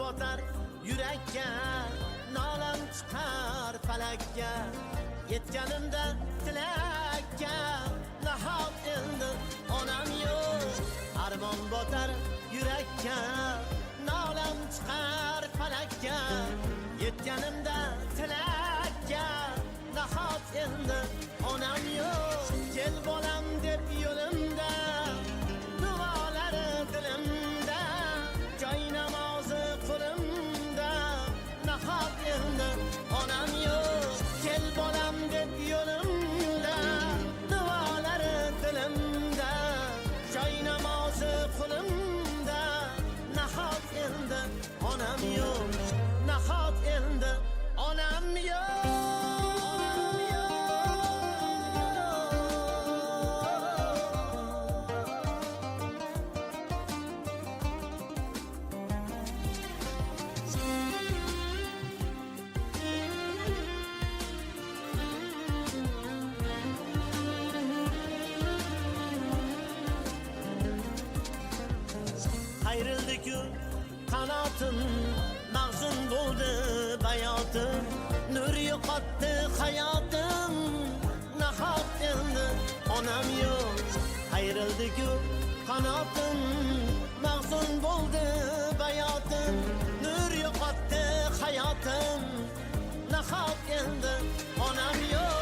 botar yurakka, nolam chiqar falakka, yetganimda tilakka, nahot endi onam yo'q. Armon botar yurakka, nolam chiqar falakka, yetganimda tilakka, nahot endi onam yo'q. Kel bolam deb yo'limda, duolari dilimda, joy namozi qo'limda, nahot endi onam yo'q. Kel bolam deb yo'limda, duolari dilimda, joy namozi qo'limda, nahot endi onam yo'q. Nahot endi onam yo'q. Ayrıldı-ku qanotim, mag'zun bo'ldi bayotim, nur yo'qotdi hayotim, nahot endi onam yo'q. Ayrıldı-ku qanotim, mag'zun bo'ldi bayotim, nur yo'qotdi hayotim, nahot endi onam yo'q.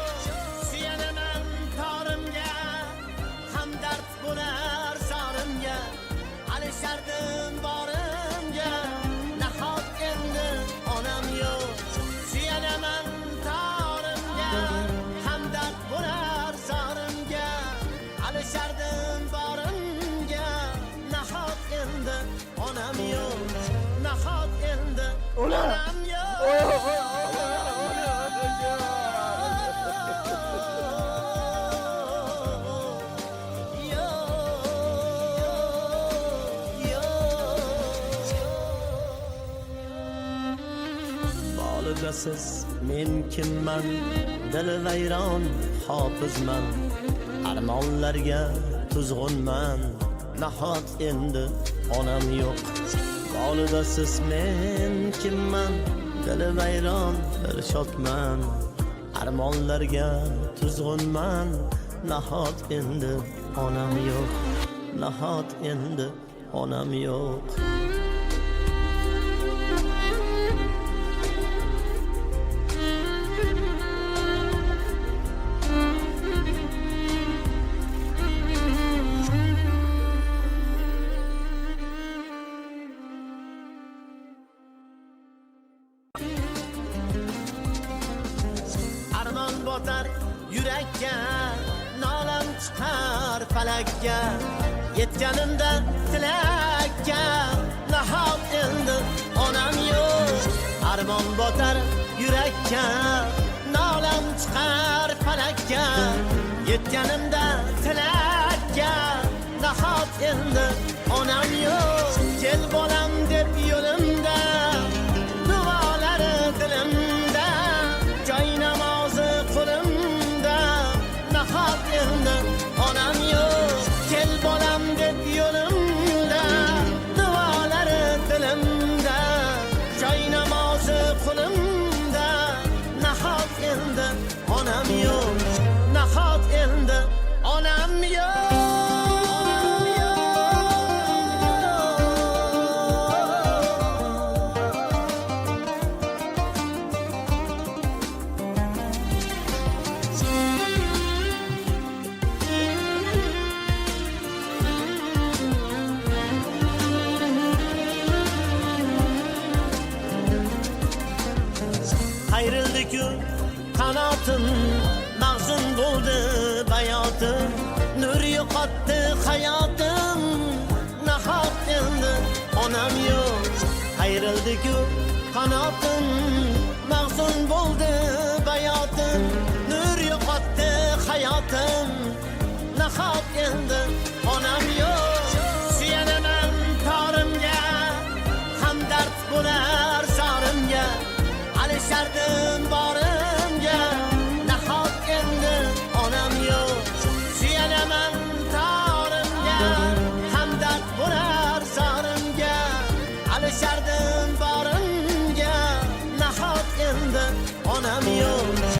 Suyanaman torimga, hamdard bo'lar zorimga, alishardim borimga, nahot endi onam yo'q. Suyanaman torimga, hamdard bo'lar zorimga, alishardim borimga, nahot endi onam yo'q. Nahot endi onam yo'q. Siz men kimman, dil vayron hofizman, armonlarga tuzg'unman, nahot endi onam yo'q. Bolida siz men kimman, dil vayron shodman, armonlarga tuzg'unman, nahot endi onam yo'q. Nahot endi onam yo'q. Armon botar yurakka, nolam chiqar falakka, yetganimda tilakka, nahot endi onam yo'q. Armon botar yurakka, nolam chiqar falakka, yetganimda tilakka, nahot endi onam yo'q. Kel bolam deb yo'limda, duolari dilimda, joy namozi qo'limda, nahot endi onam yo'q. Kel bolam deb yo'limda, duolari dilimda, joy namozi qo'limda, nahot endi onam yo'q. Nahot endi onam yo'q. Ayrıldı-ku qanotim, mag'zun bo'ldi bayotim, nur yo'qotdi hayotim, nahot endi onam yo'q. Ayrıldı-ku qanotim, mag'zun bo'ldi bayotim, nur yo'qotdi hayotim, nahot endi onam yo'q. Suyanaman torimga, hamdard bo'lar zorimga, alishardim borimga, nahot endi onam yo'q. Suyanaman torimga, hamdard bo'lar zorimga, alishardim borimga. onam yo'q